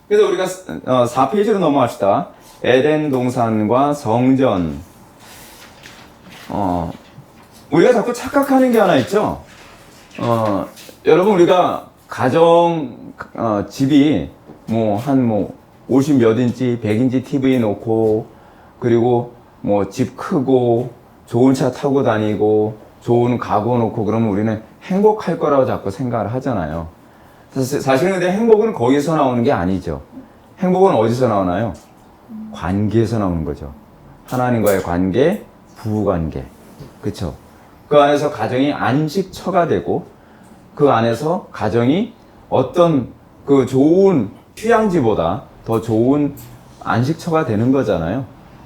그래서 우리가 4페이지로 넘어갑시다. 에덴 동산과 성전. 우리가 자꾸 착각하는 게 하나 있죠. 여러분, 우리가 가정, 집이 한 50 몇 인치, 100인치 TV 놓고, 그리고 집 크고, 좋은 차 타고 다니고, 좋은 가구 놓고, 그러면 우리는 행복할 거라고 자꾸 생각을 하잖아요. 사실은 근데 행복은 거기서 나오는 게 아니죠. 행복은 어디서 나오나요? 관계에서 나오는 거죠. 하나님과의 관계, 부부관계. 그쵸? 그 안에서 가정이 안식처가 되고, 그 안에서 가정이 어떤 그 좋은 휴양지보다 더 좋은 안식처가 되는 거잖아요.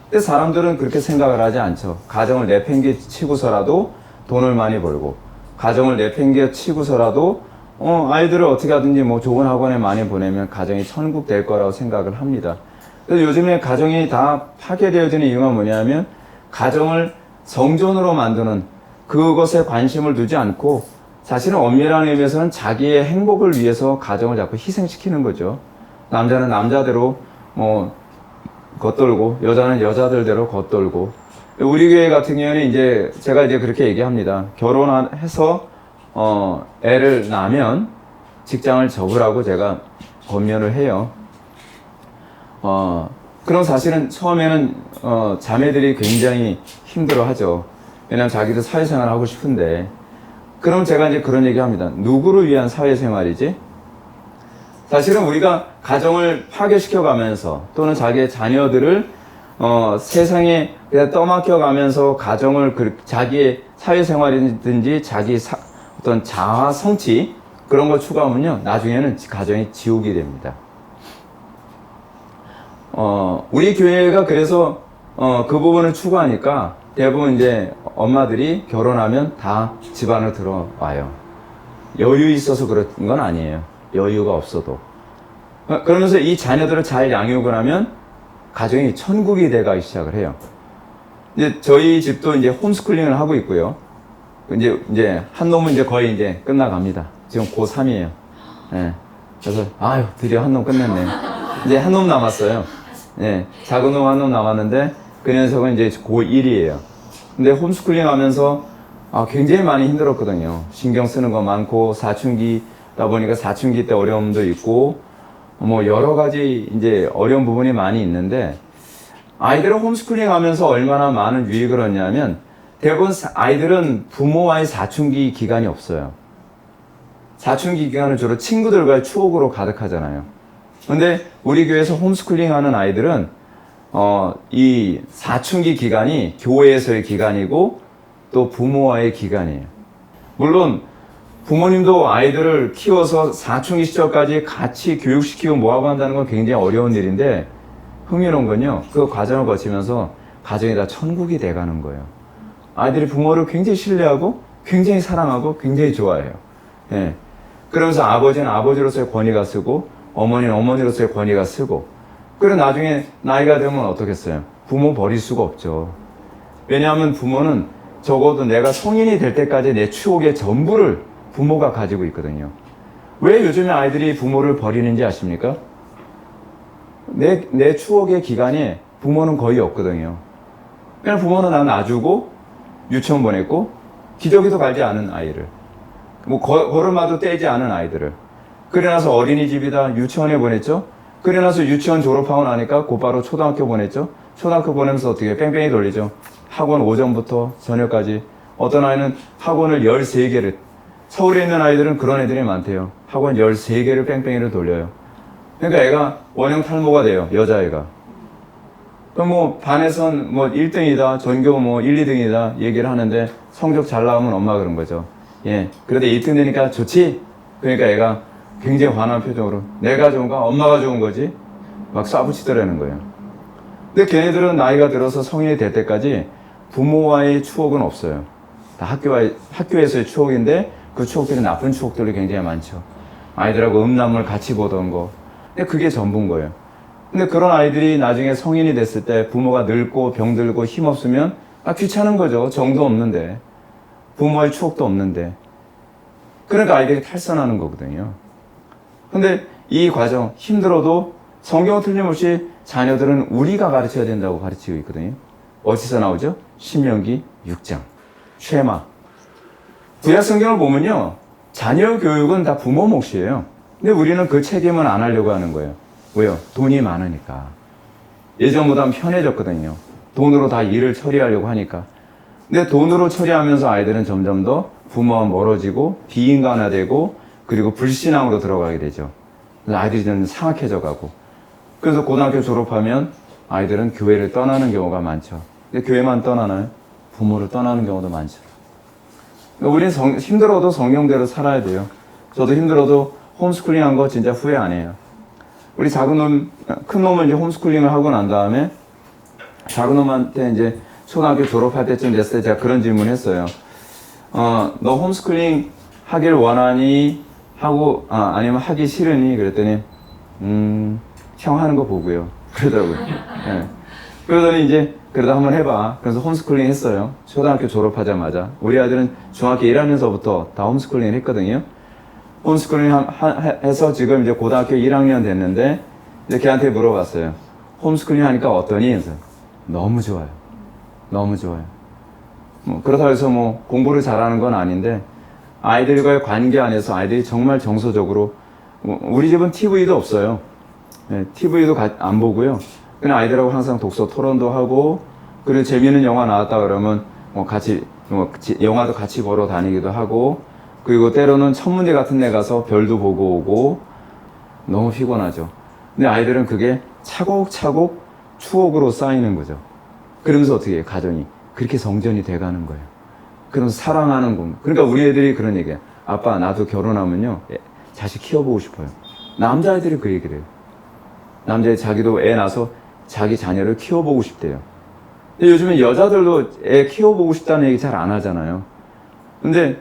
근데 사람들은 그렇게 생각을 하지 않죠. 가정을 내팽개치고서라도 돈을 많이 벌고, 가정을 내팽개치고서라도 아이들을 어떻게 하든지 좋은 학원에 많이 보내면 가정이 천국 될 거라고 생각을 합니다. 그래서 요즘에 가정이 다 파괴되어지는 이유가 뭐냐면 가정을 성전으로 만드는 그것에 관심을 두지 않고 사실은 엄밀한 의미에서는 자기의 행복을 위해서 가정을 자꾸 희생시키는 거죠. 남자는 남자대로 겉돌고 여자는 여자들대로 겉돌고 우리 교회 같은 경우는 제가 그렇게 얘기합니다. 결혼해서 애를 낳으면 직장을 접으라고 제가 권면을 해요. 그럼 사실은 처음에는 자매들이 굉장히 힘들어하죠. 왜냐하면 자기도 사회생활을 하고 싶은데 그럼 제가 그런 얘기합니다. 누구를 위한 사회생활이지? 사실은 우리가 가정을 파괴시켜가면서 또는 자기의 자녀들을 세상에 그냥 떠맡겨가면서 가정을 자기의 사회생활이든지 자기 어떤 자아 성취 그런 걸 추구하면요 나중에는 가정이 지옥이 됩니다. 우리 교회가 그래서 그 부분을 추구하니까 대부분 엄마들이 결혼하면 다 집안으로 들어와요. 여유 있어서 그런 건 아니에요. 여유가 없어도. 그러면서 이 자녀들을 잘 양육을 하면 가정이 천국이 돼가기 시작을 해요. 저희 집도 홈스쿨링을 하고 있고요. 한 놈은 거의 끝나갑니다. 지금 고3이에요. 예. 그래서, 드디어 한 놈 끝냈네. 한 놈 남았어요. 예. 작은 놈 한 놈 남았는데, 그 녀석은 고1이에요. 근데 홈스쿨링 하면서, 굉장히 많이 힘들었거든요. 신경 쓰는 거 많고, 사춘기다 보니까 사춘기 때 어려움도 있고, 여러 가지 어려운 부분이 많이 있는데, 아이들을 홈스쿨링 하면서 얼마나 많은 유익을 얻냐면, 대부분 아이들은 부모와의 사춘기 기간이 없어요. 사춘기 기간은 주로 친구들과의 추억으로 가득하잖아요. 근데 우리 교회에서 홈스쿨링 하는 아이들은, 이 사춘기 기간이 교회에서의 기간이고, 또 부모와의 기간이에요. 물론, 부모님도 아이들을 키워서 사춘기 시절까지 같이 교육시키고 뭐하고 한다는 건 굉장히 어려운 일인데, 흥미로운 건요, 그 과정을 거치면서 가정이 다 천국이 돼가는 거예요. 아이들이 부모를 굉장히 신뢰하고, 굉장히 사랑하고, 굉장히 좋아해요. 예. 그러면서 아버지는 아버지로서의 권위가 쓰고, 어머니는 어머니로서의 권위가 쓰고, 그리고 나중에 나이가 되면 어떻겠어요? 부모 버릴 수가 없죠. 왜냐하면 부모는 적어도 내가 성인이 될 때까지 내 추억의 전부를 부모가 가지고 있거든요. 왜 요즘에 아이들이 부모를 버리는지 아십니까? 내 추억의 기간에 부모는 거의 없거든요. 그냥 부모는 나 놔주고 유치원 보냈고 기저귀도 갈지 않은 아이를 걸음마도 떼지 않은 아이들을 그래 나서 어린이집이다 유치원에 보냈죠. 그래 나서 유치원 졸업하고 나니까 곧바로 초등학교 보냈죠. 초등학교 보내면서 어떻게 뺑뺑이 돌리죠. 학원 오전부터 저녁까지 어떤 아이는 학원을 13개를 서울에 있는 아이들은 그런 애들이 많대요. 학원 13개를 뺑뺑이를 돌려요. 그러니까 애가 원형 탈모가 돼요. 여자애가. 그럼 반에선 1등이다, 전교 1, 2등이다 얘기를 하는데 성적 잘 나오면 엄마가 그런 거죠. 예. 그래도 1등 되니까 좋지? 그러니까 애가 굉장히 화난 표정으로 내가 좋은가? 엄마가 좋은 거지? 막 쏴붙이더라는 거예요. 근데 걔네들은 나이가 들어서 성인이 될 때까지 부모와의 추억은 없어요. 다 학교에서의 추억인데 그 추억들이 나쁜 추억들이 굉장히 많죠. 아이들하고 음란물 같이 보던 거. 근데 그게 전부인 거예요. 근데 그런 아이들이 나중에 성인이 됐을 때 부모가 늙고 병들고 힘없으면 귀찮은 거죠. 정도 없는데. 부모의 추억도 없는데. 그러니까 아이들이 탈선하는 거거든요. 근데 이 과정 힘들어도 성경은 틀림없이 자녀들은 우리가 가르쳐야 된다고 가르치고 있거든요. 어디서 나오죠? 신명기 6장. 쉐마. 구약 성경을 보면요. 자녀 교육은 다 부모 몫이에요. 근데 우리는 그 책임은 안 하려고 하는 거예요. 왜요? 돈이 많으니까. 예전보다 편해졌거든요. 돈으로 다 일을 처리하려고 하니까. 근데 돈으로 처리하면서 아이들은 점점 더 부모와 멀어지고 비인간화되고 그리고 불신앙으로 들어가게 되죠. 그래서 아이들이 좀 상악해져 가고. 그래서 고등학교 졸업하면 아이들은 교회를 떠나는 경우가 많죠. 근데 교회만 떠나나요? 부모를 떠나는 경우도 많죠. 우리는 힘들어도 성경대로 살아야 돼요. 저도 힘들어도 홈스쿨링 한 거 진짜 후회 안 해요. 우리 작은 놈, 큰 놈은 이제 홈스쿨링을 하고 난 다음에 작은 놈한테 이제 초등학교 졸업할 때쯤 됐을 때 제가 그런 질문을 했어요. 너 홈스쿨링 하길 원하니? 하고, 아니면 하기 싫으니? 그랬더니, 형 하는 거 보고요. 그러더라고요. 네. 그러더니 이제, 그래도 한번 해봐. 그래서 홈스쿨링 했어요. 초등학교 졸업하자마자. 우리 아들은 중학교 1학년서부터 다 홈스쿨링을 했거든요. 홈스쿨링 해서 지금 이제 고등학교 1학년 됐는데, 이제 걔한테 물어봤어요. 홈스쿨링 하니까 어떠니? 그래서 너무 좋아요. 너무 좋아요. 그렇다고 해서 공부를 잘하는 건 아닌데, 아이들과의 관계 안에서 아이들이 정말 정서적으로, 우리 집은 TV도 없어요. 네, TV도 안 보고요. 그냥 아이들하고 항상 독서 토론도 하고, 그리고 재미있는 영화 나왔다 그러면 영화도 같이 보러 다니기도 하고, 그리고 때로는 천문대 같은 데 가서 별도 보고 오고, 너무 피곤하죠. 근데 아이들은 그게 차곡차곡 추억으로 쌓이는 거죠. 그러면서 어떻게 해요? 가정이 그렇게 성전이 돼가는 거예요. 그러면서 사랑하는 거. 그러니까 우리 애들이 그런 얘기해요. 아빠, 나도 결혼하면요 자식 키워보고 싶어요. 남자애들이 그 얘기를 해요. 남자애 자기도 애 낳아서 자기 자녀를 키워보고 싶대요. 근데 요즘은 여자들도 애 키워보고 싶다는 얘기 잘 안 하잖아요. 근데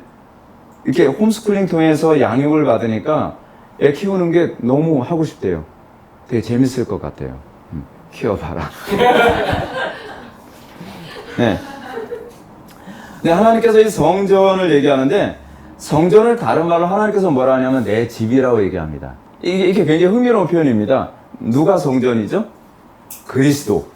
이렇게 홈스쿨링 통해서 양육을 받으니까 애 키우는 게 너무 하고 싶대요. 되게 재밌을 것 같아요. 키워봐라. 네. 근데 하나님께서 이 성전을 얘기하는데, 성전을 다른 말로 하나님께서 뭐라 하냐면 내 집이라고 얘기합니다. 이게 굉장히 흥미로운 표현입니다. 누가 성전이죠? 그리스도.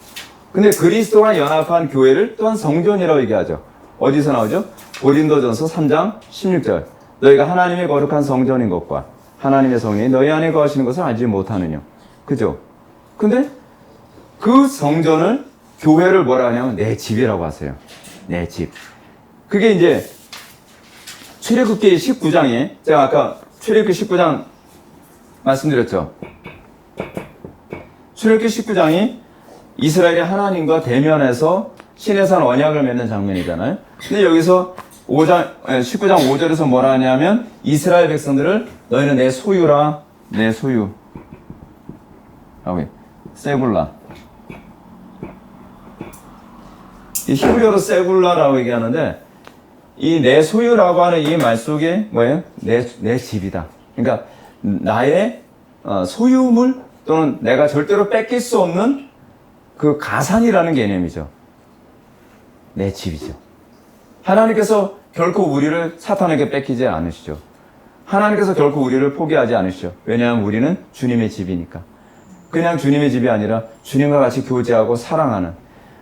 근데 그리스도와 연합한 교회를 또한 성전이라고 얘기하죠. 어디서 나오죠? 고린도전서 3장 16절. 너희가 하나님의 거룩한 성전인 것과 하나님의 성령이 너희 안에 거하시는 것을 알지 못하느냐. 그죠? 근데 그 성전을, 교회를 뭐라 하냐면 내 집이라고 하세요. 내 집. 그게 이제 출애굽기 19장에 제가 아까 출애굽기 19장 말씀드렸죠. 출애굽기 19장이 이스라엘이 하나님과 대면해서 시내산 언약을 맺는 장면이잖아요. 근데 여기서 19장 5절에서 뭐라 하냐면 이스라엘 백성들을 너희는 내 소유라, 내 소유. 세굴라. 이 히브리어로 세굴라라고 얘기하는데, 이 내 소유라고 하는 이 말 속에 뭐예요? 내 집이다. 그러니까 나의 소유물 또는 내가 절대로 뺏길 수 없는 그 가산이라는 개념이죠. 내 집이죠. 하나님께서 결코 우리를 사탄에게 뺏기지 않으시죠. 하나님께서 결코 우리를 포기하지 않으시죠. 왜냐하면 우리는 주님의 집이니까. 그냥 주님의 집이 아니라 주님과 같이 교제하고 사랑하는.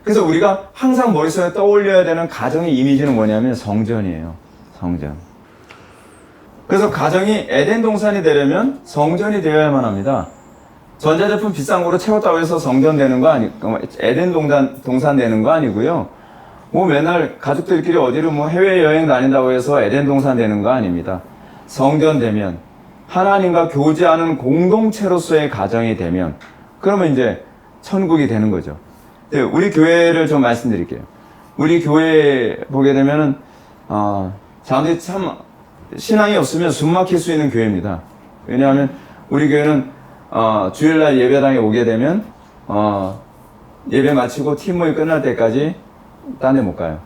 그래서 우리가 항상 머릿속에 떠올려야 되는 가정의 이미지는 뭐냐면 성전이에요. 성전. 그래서 가정이 에덴 동산이 되려면 성전이 되어야만 합니다. 전자제품 비싼 거로 채웠다고 해서 성전 되는 거 아니고, 에덴 동산 되는 거 아니고요. 맨날 가족들끼리 어디로 해외여행 다닌다고 해서 에덴 동산 되는 거 아닙니다. 성전 되면, 하나님과 교제하는 공동체로서의 가정이 되면, 그러면 이제 천국이 되는 거죠. 우리 교회를 좀 말씀드릴게요. 우리 교회 보게 되면은, 사람들이 참, 신앙이 없으면 숨 막힐 수 있는 교회입니다. 왜냐하면, 우리 교회는, 주일날 예배당에 오게 되면, 예배 마치고 팀 모임 끝날 때까지 딴 데 못 가요.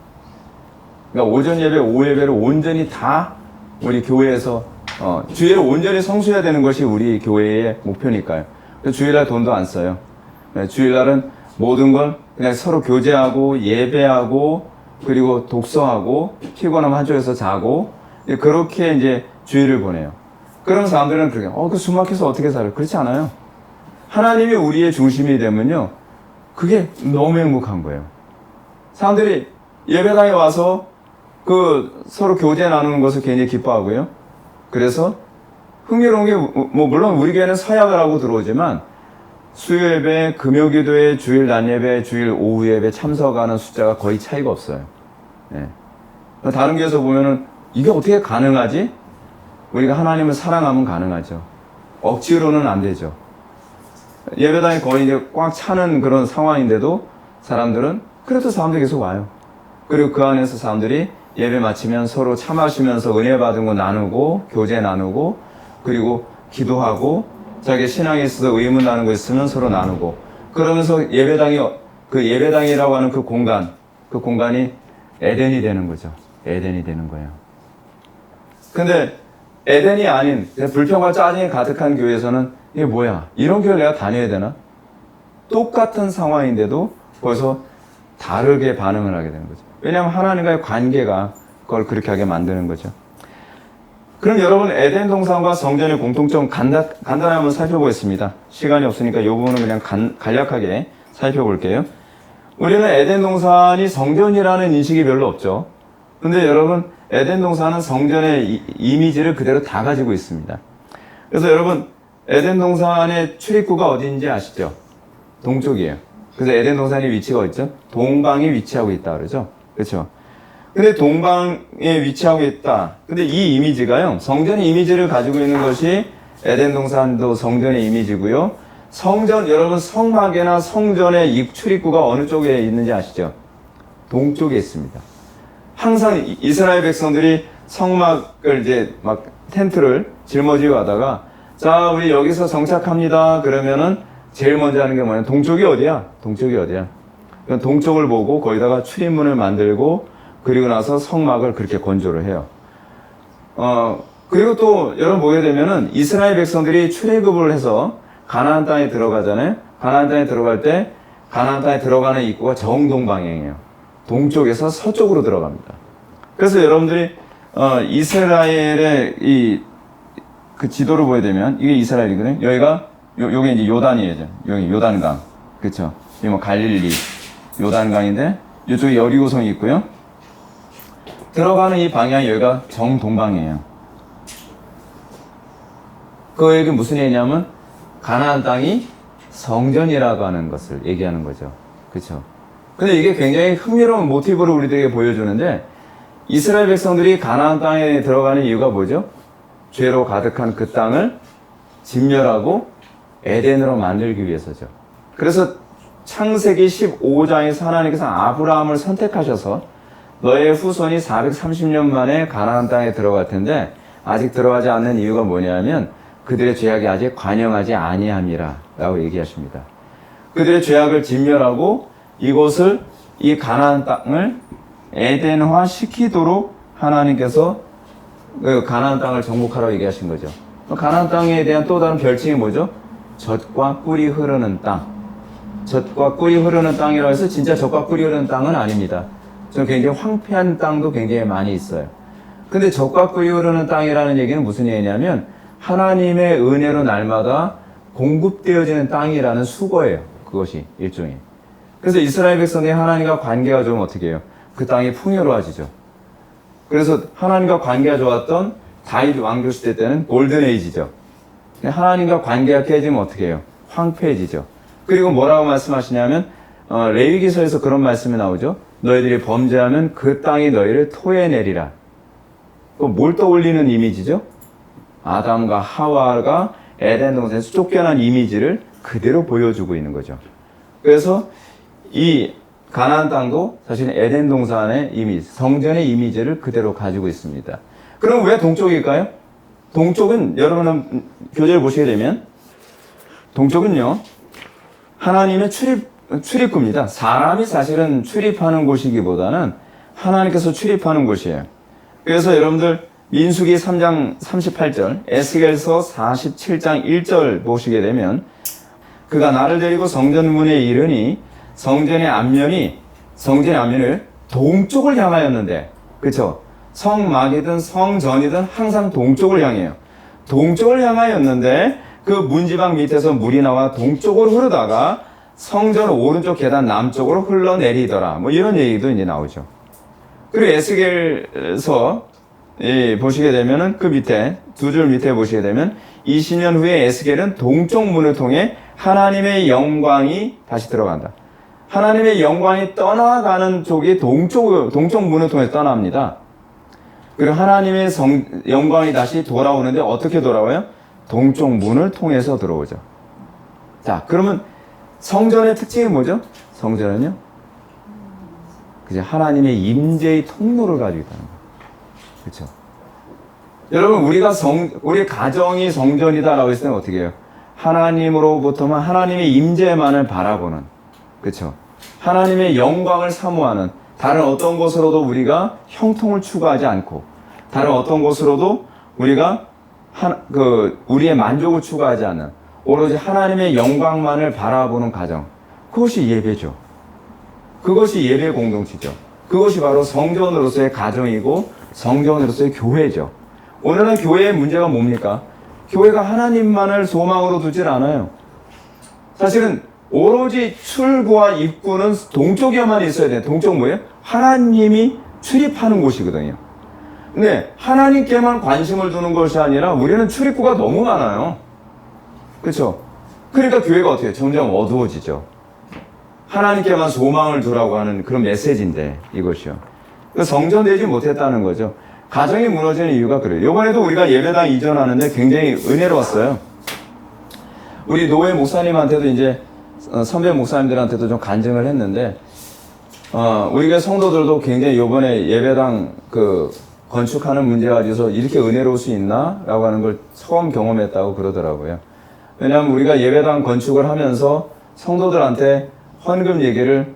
그러니까 오전 예배, 오후 예배를 온전히 다 우리 교회에서, 주일을 온전히 성수해야 되는 것이 우리 교회의 목표니까요. 주일날 돈도 안 써요. 주일날은 모든 걸 그냥 서로 교제하고 예배하고 그리고 독서하고 피곤하면 한쪽에서 자고 그렇게 이제 주일을 보내요. 그런 사람들은 그렇게 그 숨 막혀서 어떻게 살아요? 그렇지 않아요. 하나님이 우리의 중심이 되면요, 그게 너무 행복한 거예요. 사람들이 예배당에 와서 그 서로 교제 나누는 것을 굉장히 기뻐하고요. 그래서 흥미로운 게, 물론 우리 교회는 서약을 하고 들어오지만 수요 예배, 금요 기도회, 주일 낮 예배, 주일 오후 예배 참석하는 숫자가 거의 차이가 없어요. 네. 다른 교회에서 보면은 이게 어떻게 가능하지? 우리가 하나님을 사랑하면 가능하죠. 억지로는 안 되죠. 예배당이 거의 이제 꽉 차는 그런 상황인데도 그래도 사람들이 계속 와요. 그리고 그 안에서 사람들이 예배 마치면 서로 차 마시면서 은혜 받은 거 나누고, 교제 나누고, 그리고 기도하고, 자기 신앙에 있어서 의문 나는 거 있으면 서로 나누고, 그러면서 예배당이라고 하는 그 공간이 에덴이 되는 거죠. 에덴이 되는 거예요. 근데 에덴이 아닌 불평과 짜증이 가득한 교회에서는 이게 뭐야? 이런 교회를 내가 다녀야 되나? 똑같은 상황인데도 거기서 다르게 반응을 하게 되는 거죠. 왜냐하면 하나님과의 관계가 그걸 그렇게 하게 만드는 거죠. 그럼 여러분, 에덴 동산과 성전의 공통점 간단하게 한번 살펴보겠습니다. 시간이 없으니까 이 부분은 그냥 간략하게 살펴볼게요. 우리는 에덴 동산이 성전이라는 인식이 별로 없죠. 근데 여러분, 에덴 동산은 성전의 이미지를 그대로 다 가지고 있습니다. 그래서 여러분, 에덴 동산의 출입구가 어디인지 아시죠? 동쪽이에요. 그래서 에덴 동산의 위치가 어디죠? 동방에 위치하고 있다 그러죠. 그렇죠? 근데 동방에 위치하고 있다. 근데 이 이미지가요, 성전의 이미지를 가지고 있는 것이 에덴 동산도 성전의 이미지고요. 여러분, 성막이나 성전의 출입구가 어느 쪽에 있는지 아시죠? 동쪽에 있습니다. 항상 이스라엘 백성들이 성막을 이제 막 텐트를 짊어지고 가다가, 자, 우리 여기서 정착합니다. 그러면은 제일 먼저 하는 게 뭐냐? 동쪽이 어디야? 동쪽을 보고 거기다가 출입문을 만들고, 그리고 나서 성막을 그렇게 건조를 해요. 그리고 또 여러분 보게 되면은 이스라엘 백성들이 출애굽을 해서 가나안 땅에 들어가잖아요. 가나안 땅에 들어갈 때 가나안 땅에 들어가는 입구가 정동 방향이에요. 동쪽에서 서쪽으로 들어갑니다. 그래서 여러분들이 이스라엘의 그 지도를 보게 되면 이게 이스라엘이거든요. 여기가 요게 이제 요단이에요. 여기 요단강, 그렇죠? 이 뭐 갈릴리 요단강인데 이쪽에 여리고성이 있고요. 들어가는 이 방향이 여기가 정동방이에요. 그 얘기 무슨 얘기냐면 가나안 땅이 성전이라고 하는 것을 얘기하는 거죠. 그렇죠? 근데 이게 굉장히 흥미로운 모티브를 우리들에게 보여주는데, 이스라엘 백성들이 가나안 땅에 들어가는 이유가 뭐죠? 죄로 가득한 그 땅을 진멸하고 에덴으로 만들기 위해서죠. 그래서 창세기 15장에서 하나님께서 아브라함을 선택하셔서 너의 후손이 430년 만에 가나안 땅에 들어갈 텐데 아직 들어가지 않는 이유가 뭐냐면 그들의 죄악이 아직 관영하지 아니함이라 라고 얘기하십니다. 그들의 죄악을 진멸하고 이 가나안 땅을 에덴화 시키도록 하나님께서 그 가나안 땅을 정복하라고 얘기하신 거죠. 가나안 땅에 대한 또 다른 별칭이 뭐죠? 젖과 꿀이 흐르는 땅. 젖과 꿀이 흐르는 땅이라고 해서 진짜 젖과 꿀이 흐르는 땅은 아닙니다. 좀 굉장히 황폐한 땅도 굉장히 많이 있어요. 근데 젖과 꿀이 흐르는 땅이라는 얘기는 무슨 얘기냐면 하나님의 은혜로 날마다 공급되어지는 땅이라는 수거예요. 그것이 일종의. 그래서 이스라엘 백성의 하나님과 관계가 좀 어떻게 해요? 그 땅이 풍요로워지죠. 그래서 하나님과 관계가 좋았던 다윗 왕조 시대 때는 골든 에이지죠. 하나님과 관계가 깨지면 어떻게 해요? 황폐해지죠. 그리고 뭐라고 말씀하시냐면 레위기서에서 그런 말씀이 나오죠. 너희들이 범죄하면 그 땅이 너희를 토해내리라. 뭘 떠올리는 이미지죠? 아담과 하와가 에덴 동산에서 쫓겨난 이미지를 그대로 보여주고 있는 거죠. 그래서 이 가나안 땅도 사실 에덴 동산의 이미지, 성전의 이미지를 그대로 가지고 있습니다. 그럼 왜 동쪽일까요? 동쪽은 여러분 교재를 보시게 되면 동쪽은요 하나님의 출입구입니다. 사람이 사실은 출입하는 곳이기보다는 하나님께서 출입하는 곳이에요. 그래서 여러분들 민수기 3장 38절, 에스겔서 47장 1절 보시게 되면 그가 나를 데리고 성전문에 이르니 성전의 앞면을 동쪽을 향하였는데, 그렇죠? 성막이든 성전이든 항상 동쪽을 향해요. 동쪽을 향하였는데 그 문지방 밑에서 물이 나와 동쪽으로 흐르다가 성전 오른쪽 계단 남쪽으로 흘러내리더라. 뭐 이런 얘기도 이제 나오죠. 그리고 에스겔서 보시게 되면은 그 밑에 두 줄 밑에 보시게 되면 20년 후에 에스겔은 동쪽 문을 통해 하나님의 영광이 다시 들어간다. 하나님의 영광이 떠나가는 쪽이 동쪽 문을 통해 떠납니다. 그리고 하나님의 영광이 다시 돌아오는데 어떻게 돌아와요? 동쪽 문을 통해서 들어오죠. 자, 그러면 성전의 특징이 뭐죠? 성전은요, 그죠? 하나님의 임재의 통로를 가지고 있다는 거예요. 그렇죠? 여러분, 우리 가정이 성전이다라고 했을 때는 어떻게 해요? 하나님으로부터만 하나님의 임재만을 바라보는, 그렇죠? 하나님의 영광을 사모하는, 다른 어떤 것으로도 우리가 형통을 추구하지 않고, 다른 어떤 것으로도 우리가 우리의 만족을 추구하지 않는, 오로지 하나님의 영광만을 바라보는 가정, 그것이 예배죠. 그것이 예배 공동체죠. 그것이 바로 성전으로서의 가정이고 성전으로서의 교회죠. 오늘은 교회의 문제가 뭡니까? 교회가 하나님만을 소망으로 두질 않아요. 사실은 오로지 출구와 입구는 동쪽에만 있어야 돼요. 동쪽 뭐예요? 하나님이 출입하는 곳이거든요. 근데 하나님께만 관심을 두는 것이 아니라 우리는 출입구가 너무 많아요. 그렇죠? 그러니까 교회가 어떻게 해요? 점점 어두워지죠. 하나님께만 소망을 두라고 하는 그런 메시지인데 이것이요. 성전되지 못했다는 거죠. 가정이 무너지는 이유가 그래요. 이번에도 우리가 예배당 이전하는데 굉장히 은혜로웠어요. 우리 노회 목사님한테도 이제 선배 목사님들한테도 좀 간증을 했는데 우리가 성도들도 굉장히 이번에 예배당 건축하는 문제 가지고서 이렇게 은혜로울 수 있나? 라고 하는 걸 처음 경험했다고 그러더라고요. 왜냐하면 우리가 예배당 건축을 하면서 성도들한테 헌금 얘기를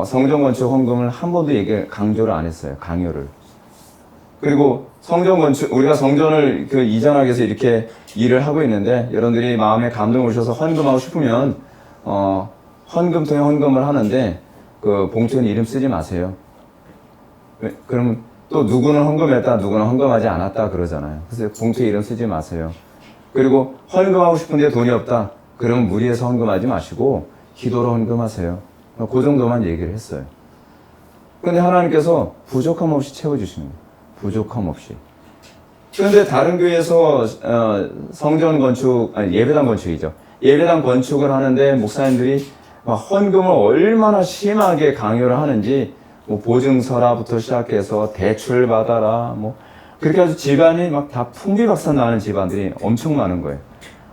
성전 건축 헌금을 한 번도 강조를 안 했어요. 강요를. 그리고 성전 건축, 우리가 성전을 이전하기 위해서 이렇게 일을 하고 있는데 여러분들이 마음에 감동을 주셔서 헌금하고 싶으면 헌금통에 헌금을 하는데 그 봉투에 이름 쓰지 마세요. 그러면 또 누구는 헌금했다, 누구는 헌금하지 않았다 그러잖아요. 그래서 봉투에 이름 쓰지 마세요. 그리고 헌금하고 싶은데 돈이 없다. 그러면 무리해서 헌금하지 마시고 기도로 헌금하세요. 그 정도만 얘기를 했어요. 그런데 하나님께서 부족함 없이 채워주시는 거예요. 부족함 없이. 그런데 다른 교회에서 성전 건축, 아니 예배당 건축이죠. 예배당 건축을 하는데 목사님들이 헌금을 얼마나 심하게 강요를 하는지 뭐 보증서라부터 시작해서 대출 받아라 뭐 그렇게 해서 집안이 막 다 풍비박산 나는 집안들이 엄청 많은 거예요.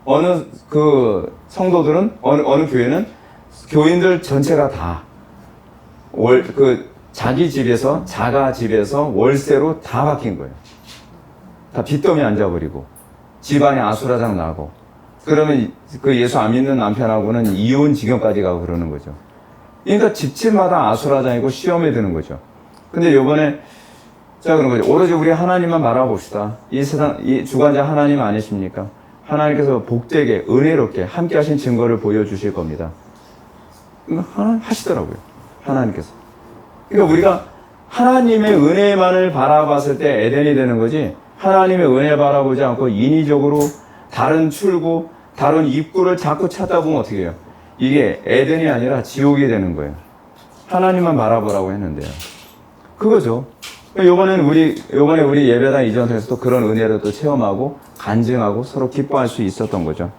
어느 성도들은 어느 교회는 교인들 전체가 다 자기 집에서 자가 집에서 월세로 다 바뀐 거예요. 다 빚더미 앉아버리고 집안이 아수라장 나고 그러면 예수 안 믿는 남편하고는 이혼 지경까지 가고 그러는 거죠. 그러니까 집집마다 아수라장이고 시험에 드는 거죠. 근데 요번에 자 그런 거죠. 오로지 우리 하나님만 바라봅시다. 이 세상 이 주관자 하나님 아니십니까? 하나님께서 복되게 은혜롭게 함께 하신 증거를 보여주실 겁니다. 하시더라고요. 하나님께서. 그러니까 우리가 하나님의 은혜만을 바라봤을 때 에덴이 되는 거지 하나님의 은혜 바라보지 않고 인위적으로 다른 출구, 다른 입구를 자꾸 찾다 보면 어떻게 해요? 이게 에덴이 아니라 지옥이 되는 거예요. 하나님만 바라보라고 했는데요. 그거죠. 요번에 우리 예배당 이전에서 또 그런 은혜를 또 체험하고 간증하고 서로 기뻐할 수 있었던 거죠.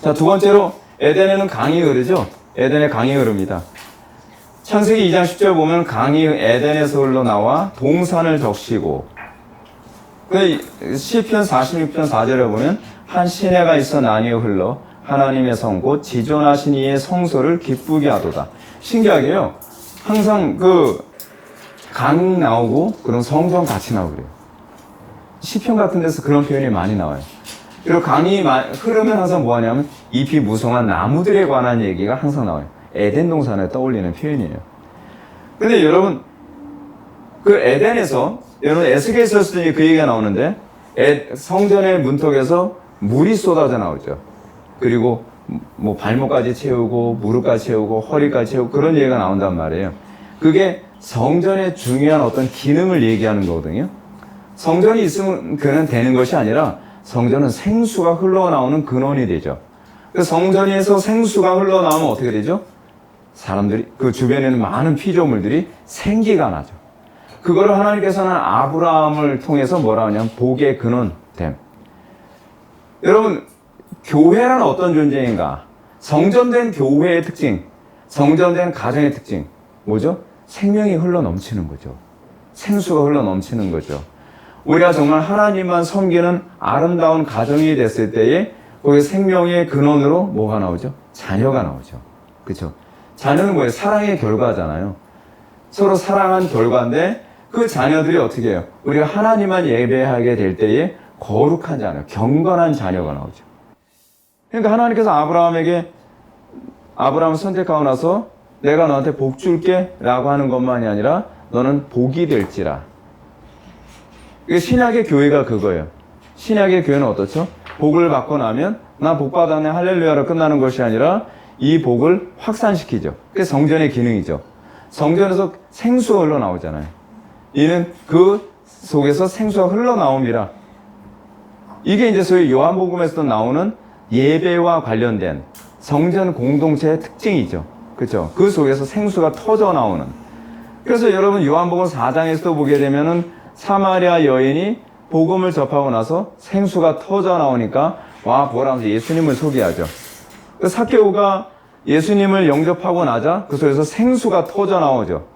자, 두 번째로 에덴에는 강이 흐르죠. 에덴에 강이 흐릅니다. 창세기 2장 10절 보면 강이 에덴에서 흘러나와 동산을 적시고 시편 46편 4절에 보면 한 시내가 있어 나뉘어 흘러 하나님의 성 곧 지존하신 이의 성소를 기쁘게 하도다. 신기하게요. 항상 강 나오고 그런 성전 같이 나오고 그래요. 시편 같은 데서 그런 표현이 많이 나와요. 그리고 강이 흐르면 항상 뭐 하냐면 잎이 무성한 나무들에 관한 얘기가 항상 나와요. 에덴 동산을 떠올리는 표현이에요. 근데 여러분, 에덴에서, 여러분 에스겔서에서도 그 얘기가 나오는데, 성전의 문턱에서 물이 쏟아져 나오죠. 그리고 뭐 발목까지 채우고, 무릎까지 채우고, 허리까지 채우고, 그런 얘기가 나온단 말이에요. 그게 성전의 중요한 어떤 기능을 얘기하는 거거든요. 성전이 있으면 그는 되는 것이 아니라, 성전은 생수가 흘러나오는 근원이 되죠. 그 성전에서 생수가 흘러나오면 어떻게 되죠? 사람들이, 그 주변에 있는 많은 피조물들이 생기가 나죠. 그거를 하나님께서는 아브라함을 통해서 뭐라 하냐면 복의 근원됨. 여러분, 교회란 어떤 존재인가? 성전된 교회의 특징, 성전된 가정의 특징, 뭐죠? 생명이 흘러 넘치는 거죠. 생수가 흘러 넘치는 거죠. 우리가 정말 하나님만 섬기는 아름다운 가정이 됐을 때에 거기 생명의 근원으로 뭐가 나오죠? 자녀가 나오죠. 그렇죠? 자녀는 뭐예요? 사랑의 결과잖아요. 서로 사랑한 결과인데 그 자녀들이 어떻게 해요? 우리가 하나님만 예배하게 될 때에 거룩한 자녀, 경건한 자녀가 나오죠. 그러니까 하나님께서 아브라함을 선택하고 나서 내가 너한테 복 줄게 라고 하는 것만이 아니라 너는 복이 될지라. 신약의 교회가 그거예요. 신약의 교회는 어떻죠? 복을 받고 나면 나 복 받았네 할렐루야로 끝나는 것이 아니라 이 복을 확산시키죠. 그게 성전의 기능이죠. 성전에서 생수가 흘러나오잖아요. 이는 그 속에서 생수가 흘러나옴이라. 이게 이제 소위 요한복음에서도 나오는 예배와 관련된 성전 공동체의 특징이죠. 그렇죠? 그 속에서 생수가 터져 나오는. 그래서 여러분 요한복음 4장에서도 보게 되면은 사마리아 여인이 복음을 접하고 나서 생수가 터져 나오니까 와 보라면서 예수님을 소개하죠. 삭개오가 예수님을 영접하고 나자 그 속에서 생수가 터져 나오죠.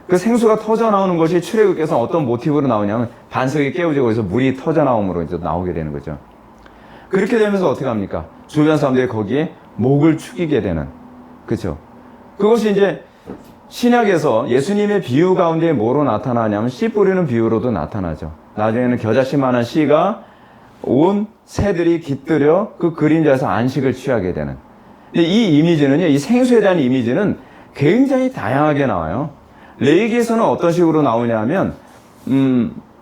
그 생수가 터져 나오는 것이 출애굽께서 어떤 모티브로 나오냐면 반석이 깨어지고 거기서 물이 터져 나옴으로 이제 나오게 되는 거죠. 그렇게 되면서 어떻게 합니까? 주변 사람들이 거기에 목을 축이게 되는. 그렇죠? 그것이 이제 신약에서 예수님의 비유 가운데 뭐로 나타나냐면 씨 뿌리는 비유로도 나타나죠. 나중에는 겨자씨만한 씨가 온 새들이 깃들여 그 그림자에서 안식을 취하게 되는. 이 이미지는요, 이 생수에 대한 이미지는 굉장히 다양하게 나와요. 레위기에서는 어떤 식으로 나오냐면,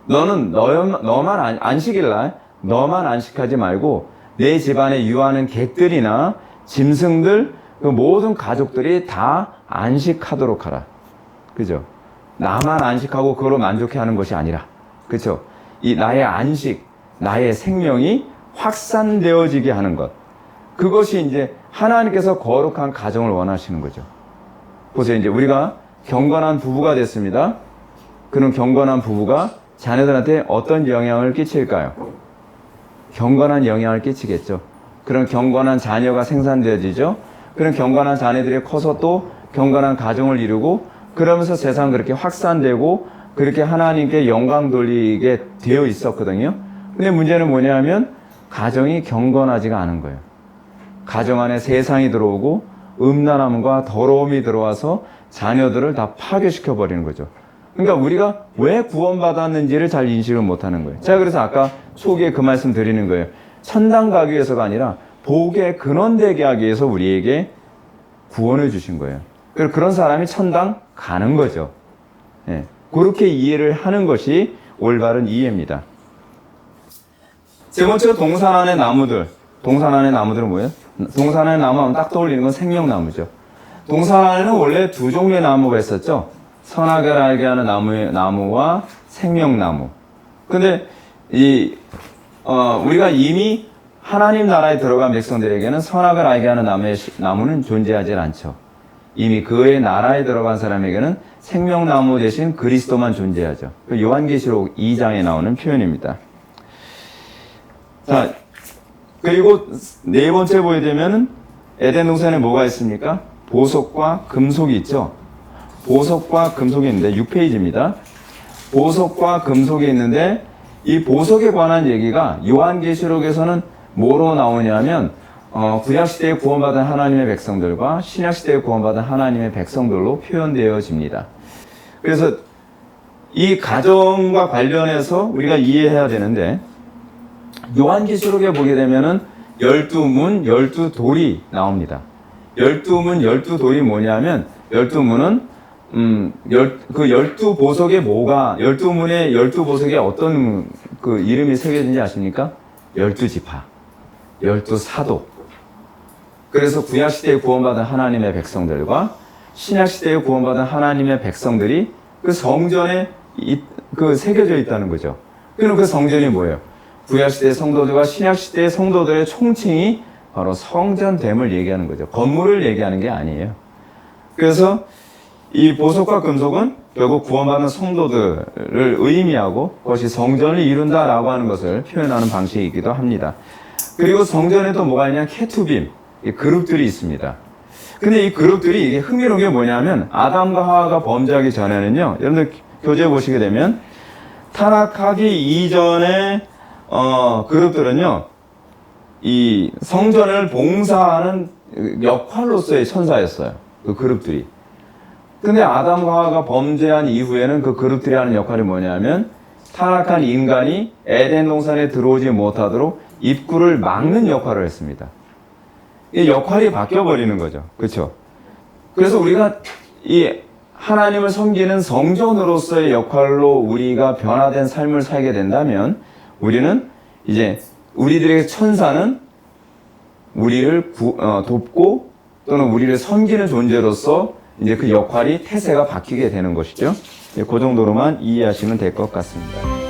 너만 안식일날 너만 안식하지 말고 내 집안에 유하는 객들이나 짐승들, 그 모든 가족들이 다 안식하도록 하라. 그죠? 나만 안식하고 그걸로 만족해 하는 것이 아니라, 그죠? 이 나의 안식, 나의 생명이 확산되어지게 하는 것. 그것이 이제 하나님께서 거룩한 가정을 원하시는 거죠. 보세요. 이제 우리가 경건한 부부가 됐습니다. 그럼 경건한 부부가 자녀들한테 어떤 영향을 끼칠까요? 경건한 영향을 끼치겠죠. 그런 경건한 자녀가 생산되어지죠. 그런 경건한 자녀들이 커서 또 경건한 가정을 이루고 그러면서 세상 그렇게 확산되고 그렇게 하나님께 영광 돌리게 되어 있었거든요. 근데 문제는 뭐냐면 가정이 경건하지가 않은 거예요. 가정 안에 세상이 들어오고 음란함과 더러움이 들어와서 자녀들을 다 파괴시켜 버리는 거죠. 그러니까 우리가 왜 구원받았는지를 잘 인식을 못하는 거예요. 제가 그래서 아까 초기에 그 말씀 드리는 거예요. 천당 가기 위해서가 아니라 복의 근원되게 하기 위해서 우리에게 구원을 주신 거예요. 그런 사람이 천당 가는 거죠. 예, 그렇게 이해를 하는 것이 올바른 이해입니다. 세 번째로 동산 안의 나무들. 동산 안의 나무들은 뭐예요? 동산 안의 나무 하면 딱 떠올리는 건 생명나무죠. 동산 안에는 원래 두 종류의 나무가 있었죠. 선악을 알게 하는 나무와 생명나무. 근데 우리가 이미 하나님 나라에 들어간 백성들에게는 선악을 알게 하는 나무는 존재하지 않죠. 이미 그의 나라에 들어간 사람에게는 생명나무 대신 그리스도만 존재하죠. 요한계시록 2장에 나오는 표현입니다. 자, 그리고 네 번째 보게 되면은 에덴 동산에 뭐가 있습니까? 보석과 금속이 있죠. 보석과 금속이 있는데 6페이지입니다. 보석과 금속이 있는데 이 보석에 관한 얘기가 요한계시록에서는 뭐로 나오냐면 구약시대에 구원받은 하나님의 백성들과 신약시대에 구원받은 하나님의 백성들로 표현되어집니다. 그래서 이 가정과 관련해서 우리가 이해해야 되는데 요한계시록에 보게 되면은 12문, 12돌이 나옵니다. 12문, 12돌이 뭐냐면 12문은 그 12보석에 12문의 12보석에 어떤 그 이름이 새겨진지 아십니까? 12지파, 12사도. 그래서 구약시대에 구원받은 하나님의 백성들과 신약시대에 구원받은 하나님의 백성들이 그 성전에 새겨져 있다는 거죠. 그럼 그 성전이 뭐예요? 구약시대 성도들과 신약시대 성도들의 총칭이 바로 성전됨을 얘기하는 거죠. 건물을 얘기하는 게 아니에요. 그래서 이 보석과 금속은 결국 구원받은 성도들을 의미하고 그것이 성전을 이룬다라고 하는 것을 표현하는 방식이기도 합니다. 그리고 성전에도 뭐가 있냐? 케투빔, 그룹들이 있습니다. 근데 이 그룹들이 이게 흥미로운 게 뭐냐면 아담과 하와가 범죄하기 전에는요. 여러분들 교재 보시게 되면 타락하기 이전에 그룹들은요. 이 성전을 봉사하는 역할로서의 천사였어요. 그 그룹들이. 근데 아담과 하와가 범죄한 이후에는 그 그룹들이 하는 역할이 뭐냐면 타락한 인간이 에덴 동산에 들어오지 못하도록 입구를 막는 역할을 했습니다. 이 역할이 바뀌어버리는 거죠. 그렇죠? 그래서 우리가 이 하나님을 섬기는 성전으로서의 역할로 우리가 변화된 삶을 살게 된다면 우리는 이제 우리들의 천사는 우리를 돕고 또는 우리를 섬기는 존재로서 이제 그 역할이 태세가 바뀌게 되는 것이죠. 그 정도로만 이해하시면 될 것 같습니다.